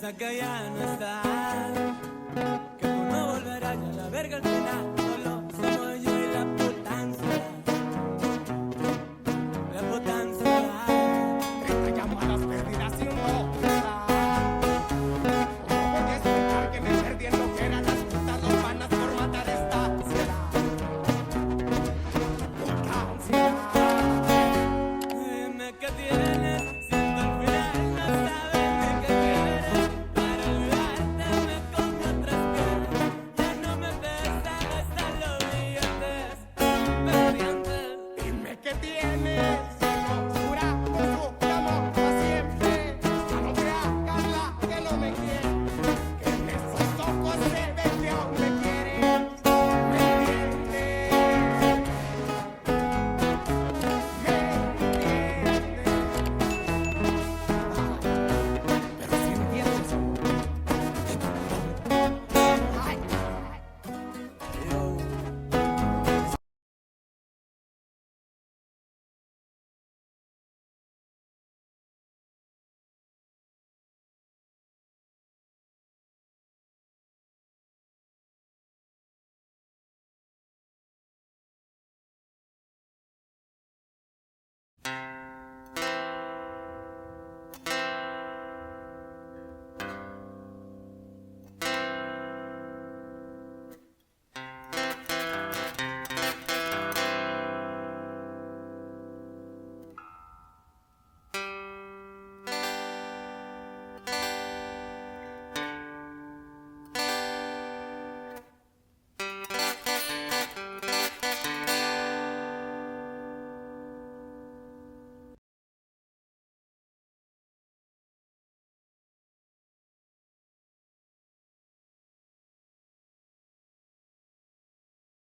piensa que ya no está, que tú no volverás y a la verga al final. Solo somos yo y la potencia. La potencia. 30 llamadas perdidas y un no. ¿Cómo voy a explicar que me perdí en lo que eran las putas dos panas por matar esta ansiedad? Puta ansiedad. Dime qué tienes, siento al final no sabes ni qué quieres. Para olvidarte me comí otras piernas. Ya no me pesan hasta los billetes pendientes. Dime qué tienes.